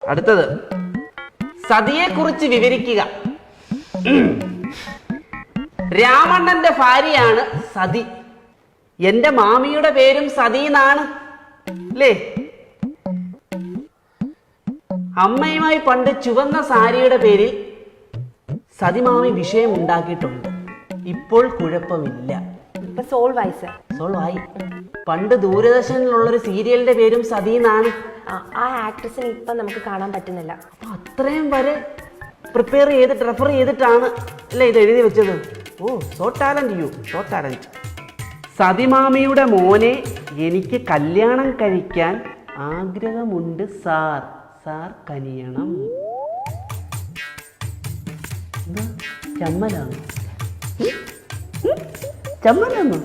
അടുത്തത്, സതിയെ കുറിച്ച് വിവരിക്കുക. രാമണ്ണന്റെ ഭാര്യയാണ് സതി. എന്റെ മാമിയുടെ പേരും സതി എന്നാണ് അല്ലേ? അമ്മയുമായി പണ്ട് ചുവന്ന സാരിയുടെ പേരിൽ സതിമാമി വിഷയം ഉണ്ടാക്കിയിട്ടുണ്ട്. ഇപ്പോൾ കുഴപ്പമില്ല, സോൾവ് ആയി. പണ്ട് ദൂരദർശനിലുള്ളൊരു സീരിയലിന്റെ പേരും സതി എന്നാണ്. ആ ആക്ട്രസിനെ ഇപ്പം നമുക്ക് കാണാൻ പറ്റുന്നില്ല. അത്രയും വരെ പ്രിപ്പയർ ചെയ്തിട്ട് റെഫർ ചെയ്തിട്ടാണ് അല്ലേ ഇത് എഴുതി വെച്ചത്. ഓ, സോ ടാലന്റ്. സതിമാമിയുടെ മോനെ എനിക്ക് കല്യാണം കഴിക്കാൻ ആഗ്രഹമുണ്ട് സാർ കനിയണം. ചമ്മലാണോ? ചമ്മലാണോ?